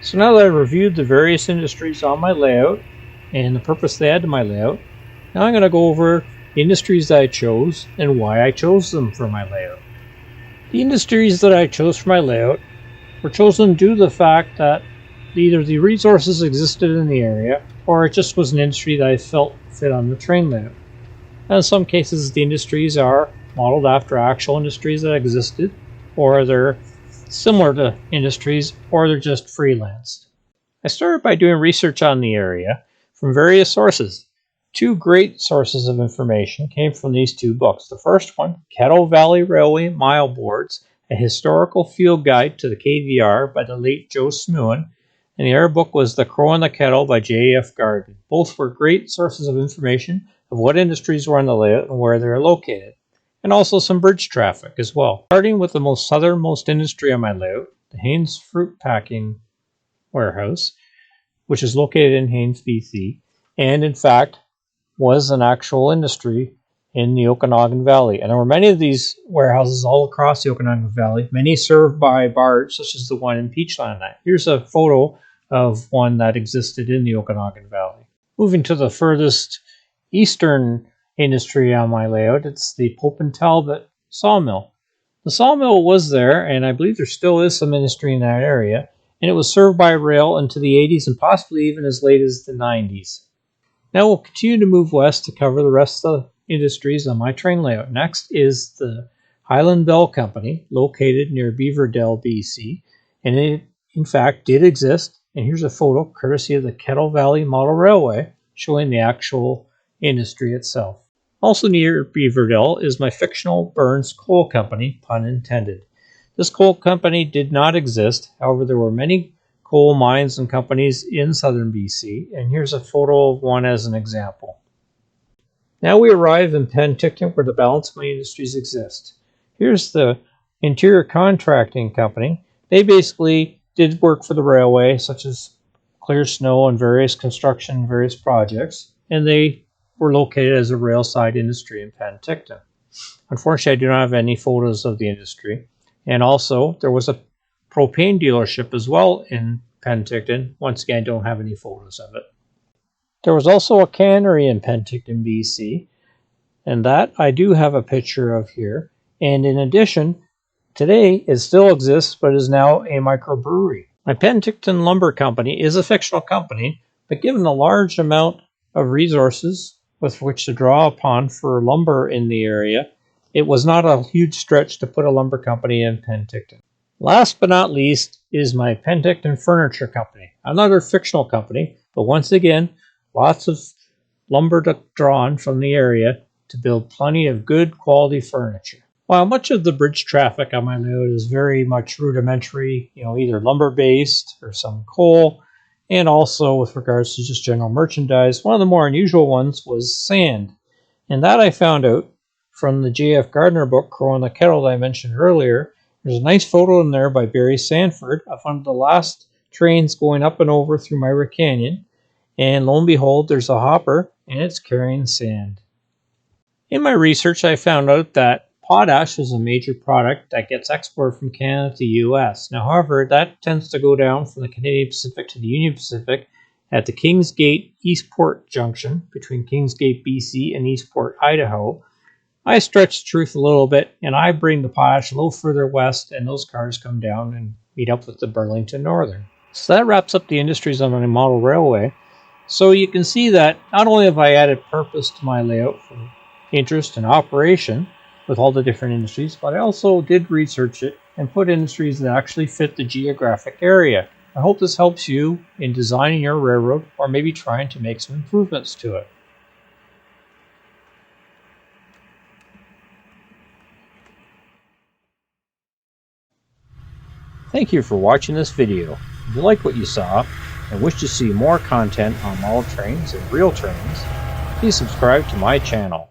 So now that I've reviewed the various industries on my layout and the purpose they had to my layout, now I'm going to go over the industries that I chose and why I chose them for my layout. The industries that I chose for my layout were chosen due to the fact that either the resources existed in the area or it just was an industry that I felt fit on the train layout. And in some cases the industries are modeled after actual industries that existed, or they're similar to industries, or they're just freelanced. I started by doing research on the area from various sources. Two great sources of information came from these two books. The first one, Kettle Valley Railway Mile Boards, a historical field guide to the KVR by the late Joe Smuin, and the other book was The Crow and the Kettle by J.F. Garden. Both were great sources of information of what industries were on the layout and where they are located, and also some bridge traffic as well. Starting with the most southernmost industry on my layout, the Haynes Fruit Packing Warehouse, which is located in Haynes, BC, and in fact was an actual industry in the Okanagan Valley. And there were many of these warehouses all across the Okanagan Valley, many served by barge, such as the one in Peachland. Here's a photo of one that existed in the Okanagan Valley. Moving to the furthest eastern industry on my layout, it's the Pope and Talbot sawmill. The sawmill was there, and I believe there still is some industry in that area, and it was served by rail into the 80s and possibly even as late as the 90s. Now we'll continue to move west to cover the rest of the industries on my train layout. Next is the Highland Bell Company, located near Beaverdale, BC, and it in fact did exist. And here's a photo courtesy of the Kettle Valley Model Railway showing the actual industry itself. Also near Beaverdale is my fictional Burns Coal Company, pun intended. This coal company did not exist, however there were many coal mines and companies in southern BC, and here's a photo of one as an example. Now we arrive in Penticton, where the balance of my industries exist. Here's the interior contracting company. They basically did work for the railway, such as clear snow and various construction, various projects, and they were located as a railside industry in Penticton. Unfortunately, I do not have any photos of the industry. And also, there was a propane dealership as well in Penticton. Once again, I don't have any photos of it. There was also a cannery in Penticton, BC, and that I do have a picture of here. And in addition, today it still exists, but is now a microbrewery. My Penticton Lumber Company is a fictional company, but given the large amount of resources with which to draw upon for lumber in the area, it was not a huge stretch to put a lumber company in Penticton. Last but not least is my Penticton Furniture Company, another fictional company, but once again, lots of lumber drawn from the area to build plenty of good quality furniture. While much of the bridge traffic on my layout is very much rudimentary, either lumber-based or some coal, and also with regards to just general merchandise, one of the more unusual ones was sand. And that I found out from the J.F. Gardner book, Crow and the Kettle, that I mentioned earlier. There's a nice photo in there by Barry Sanford of one of the last trains going up and over through Myra Canyon. And lo and behold, there's a hopper, and it's carrying sand. In my research, I found out that potash is a major product that gets exported from Canada to the U.S. Now, however, that tends to go down from the Canadian Pacific to the Union Pacific at the Kingsgate Eastport junction between Kingsgate, BC and Eastport, Idaho. I stretch the truth a little bit, and I bring the potash a little further west, and those cars come down and meet up with the Burlington Northern. So that wraps up the industries on my model railway. So you can see that not only have I added purpose to my layout for interest and operation with all the different industries, but I also did research it and put industries that actually fit the geographic area. I hope this helps you in designing your railroad or maybe trying to make some improvements to it. Thank you for watching this video. If you like what you saw and wish to see more content on model trains and real trains, please subscribe to my channel.